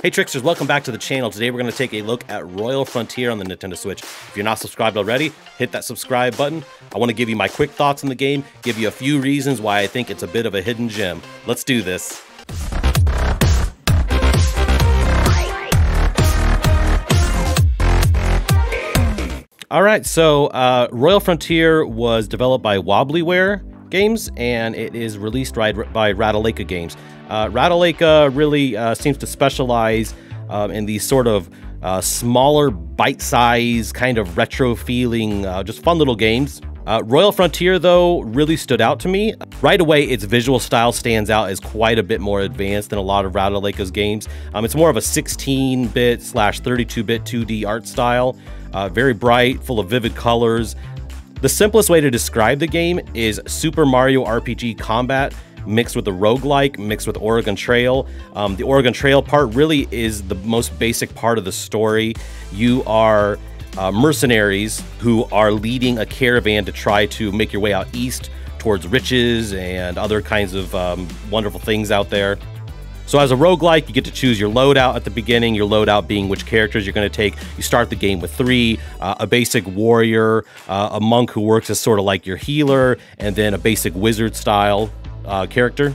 Hey Tricksters, welcome back to the channel. Today we're going to take a look at Royal Frontier on the Nintendo Switch. If you're not subscribed already, hit that subscribe button. I want to give you my quick thoughts on the game, give you a few reasons why I think it's a bit of a hidden gem. Let's do this. Alright, so Royal Frontier was developed by Wobblyware Games, and it is released by Roguelike Games. Roguelike really seems to specialize in these sort of smaller, bite-sized, kind of retro-feeling, just fun little games. Royal Frontier, though, really stood out to me. Right away, its visual style stands out as quite a bit more advanced than a lot of Roguelike's games. It's more of a 16-bit / 32-bit 2D art style. Very bright, full of vivid colors. The simplest way to describe the game is Super Mario RPG combat mixed with the roguelike, mixed with Oregon Trail. The Oregon Trail part really is the most basic part of the story. You are mercenaries who are leading a caravan to try to make your way out east towards riches and other kinds of wonderful things out there. So as a roguelike, you get to choose your loadout at the beginning, your loadout being which characters you're going to take. You start the game with 3, a basic warrior, a monk who works as sort of like your healer, and then a basic wizard-style character.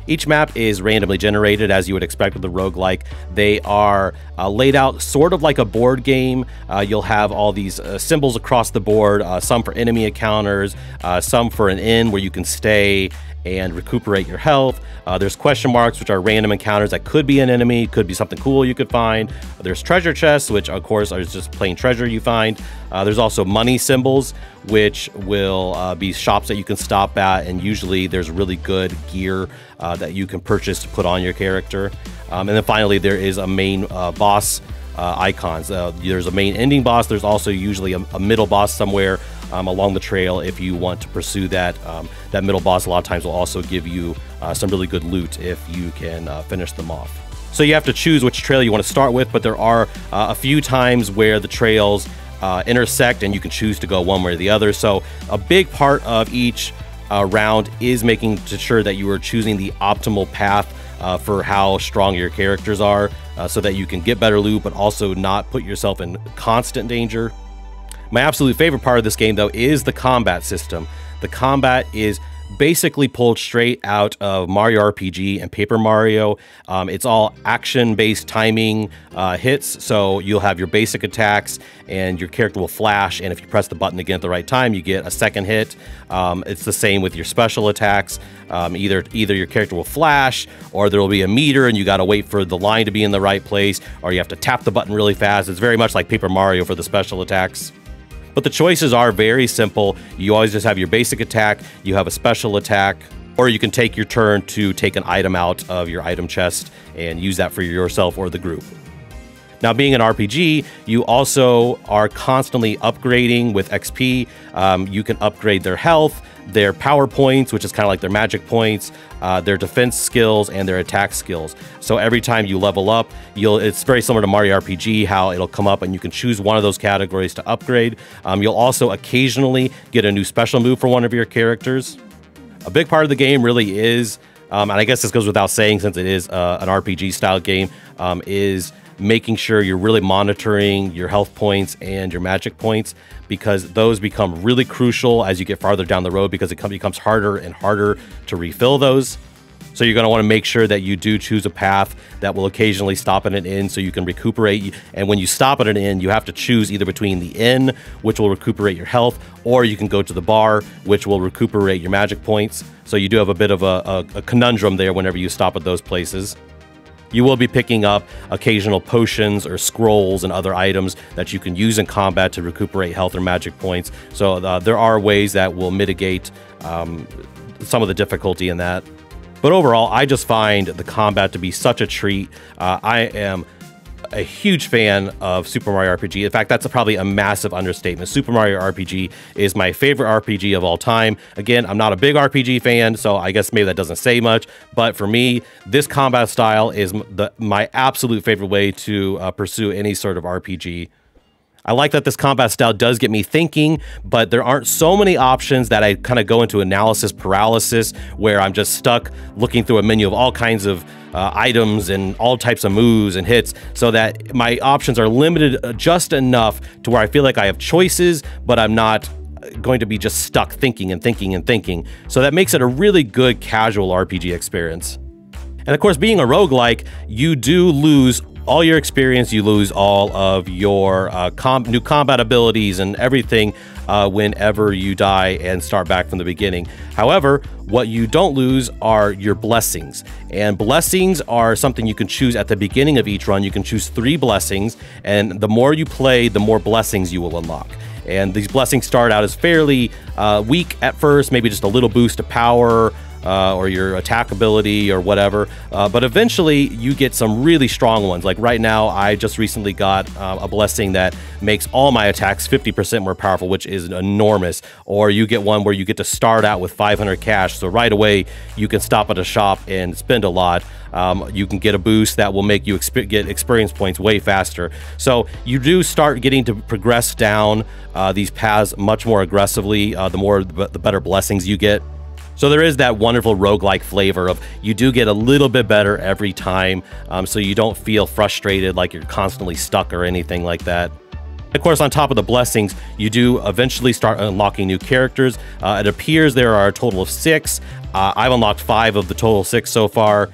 Each map is randomly generated, as you would expect with the roguelike. They are laid out sort of like a board game. You'll have all these symbols across the board, some for enemy encounters, some for an inn where you can stay and recuperate your health. There's question marks, which are random encounters that could be an enemy, could be something cool you could find. There's treasure chests, which of course are just plain treasure you find. There's also money symbols, which will be shops that you can stop at, and usually there's really good gear that you can purchase to put on your character. And then finally, there is a main boss icons. There's a main ending boss. There's also usually a middle boss somewhere along the trail if you want to pursue that. That middle boss a lot of times will also give you some really good loot if you can finish them off. So you have to choose which trail you want to start with, but there are a few times where the trails intersect and you can choose to go one way or the other. So a big part of each round is making sure that you are choosing the optimal path for how strong your characters are, so that you can get better loot but also not put yourself in constant danger. My absolute favorite part of this game, though, is the combat system. The combat is basically pulled straight out of Mario RPG and Paper Mario. It's all action-based timing hits, so you'll have your basic attacks and your character will flash, and if you press the button again at the right time, you get a second hit. It's the same with your special attacks. Either your character will flash, or there will be a meter and you got to wait for the line to be in the right place, or you have to tap the button really fast. It's very much like Paper Mario for the special attacks. But the choices are very simple. You always just have your basic attack, you have a special attack, or you can take your turn to take an item out of your item chest and use that for yourself or the group. Now, being an RPG, you also are constantly upgrading with XP. You can upgrade their health, their power points, which is kind of like their magic points, their defense skills, and their attack skills. So every time you level up, it's very similar to Mario RPG, how it'll come up and you can choose one of those categories to upgrade. You'll also occasionally get a new special move for one of your characters. A big part of the game really is, and I guess this goes without saying since it is an RPG style game, is making sure you're really monitoring your health points and your magic points, because those become really crucial as you get farther down the road, because it becomes harder and harder to refill those. So you're going to want to make sure that you do choose a path that will occasionally stop at an inn so you can recuperate. And when you stop at an inn, you have to choose either between the inn, which will recuperate your health, or you can go to the bar, which will recuperate your magic points. So you do have a bit of a conundrum there whenever you stop at those places. You will be picking up occasional potions or scrolls and other items that you can use in combat to recuperate health or magic points. So there are ways that will mitigate some of the difficulty in that. But overall, I just find the combat to be such a treat. I am a huge fan of Super Mario RPG. In fact, that's probably a massive understatement. Super Mario RPG is my favorite RPG of all time. Again, I'm not a big RPG fan, so I guess maybe that doesn't say much. But for me, this combat style is my absolute favorite way to pursue any sort of RPG. I like that this combat style does get me thinking, but there aren't so many options that I kind of go into analysis paralysis where I'm just stuck looking through a menu of all kinds of items and all types of moves and hits, so that my options are limited just enough to where I feel like I have choices, but I'm not going to be just stuck thinking and thinking and thinking. So that makes it a really good casual RPG experience. And of course, being a roguelike, you do lose all your experience, you lose all of your new combat abilities and everything whenever you die and start back from the beginning. However, what you don't lose are your blessings. And blessings are something you can choose at the beginning of each run. You can choose 3 blessings, and the more you play, the more blessings you will unlock. And these blessings start out as fairly weak at first, maybe just a little boost of power, or your attack ability or whatever, but eventually you get some really strong ones. Like right now, I just recently got a blessing that makes all my attacks 50% more powerful, which is enormous. Or you get one where you get to start out with 500 cash, so right away you can stop at a shop and spend a lot. You can get a boost that will make you get experience points way faster. So you do start getting to progress down these paths much more aggressively, the better blessings you get. So there is that wonderful roguelike flavor of you do get a little bit better every time, so you don't feel frustrated like you're constantly stuck or anything like that. Of course, on top of the blessings, you do eventually start unlocking new characters. It appears there are a total of 6. I've unlocked 5 of the total 6 so far.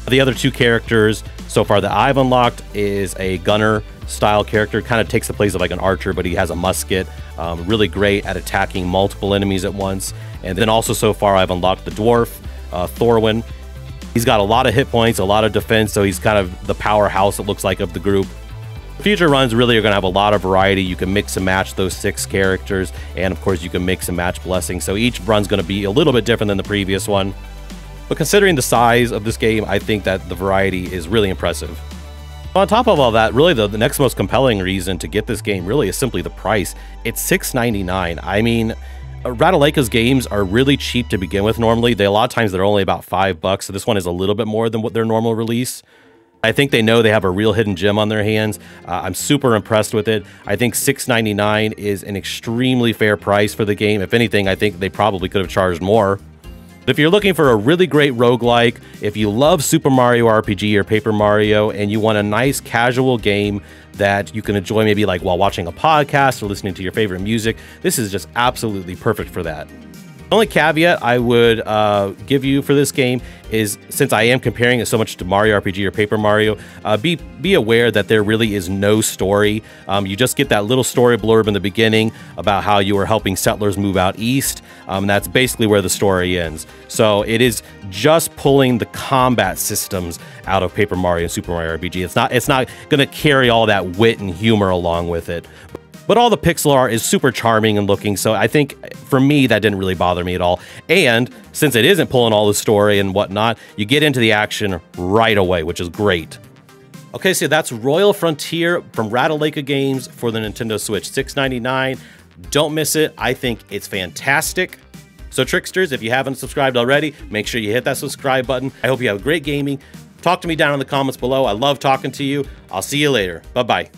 The other 2 characters so far that I've unlocked is a gunner style character, kind of takes the place of like an archer, but he has a musket. Really great at attacking multiple enemies at once. And then also so far I've unlocked the dwarf, Thorwin. He's got a lot of hit points, a lot of defense, so he's kind of the powerhouse, it looks like, of the group. Future runs really are going to have a lot of variety. You can mix and match those 6 characters, and of course you can mix and match blessings, so each run's going to be a little bit different than the previous one. But considering the size of this game, I think that the variety is really impressive. On top of all that, really the next most compelling reason to get this game really is simply the price. It's $6.99. I mean, Roguelike's games are really cheap to begin with normally. A lot of times they're only about $5, so this one is a little bit more than what their normal release. I think they know they have a real hidden gem on their hands. I'm super impressed with it. I think $6.99 is an extremely fair price for the game. If anything, I think they probably could have charged more. If you're looking for a really great roguelike, if you love Super Mario RPG or Paper Mario, and you want a nice casual game that you can enjoy maybe like while watching a podcast or listening to your favorite music, this is just absolutely perfect for that. The only caveat I would give you for this game is, since I am comparing it so much to Mario RPG or Paper Mario, be aware that there really is no story. You just get that little story blurb in the beginning about how you are helping settlers move out east. That's basically where the story ends. So it is just pulling the combat systems out of Paper Mario and Super Mario RPG. It's not going to carry all that wit and humor along with it. But all the pixel art is super charming and looking, so I think, for me, that didn't really bother me at all. And since it isn't pulling all the story and whatnot, you get into the action right away, which is great. Okay, so that's Royal Frontier from Roguelike Games for the Nintendo Switch. $6.99. Don't miss it. I think it's fantastic. So Tricksters, if you haven't subscribed already, make sure you hit that subscribe button. I hope you have great gaming. Talk to me down in the comments below. I love talking to you. I'll see you later. Bye-bye.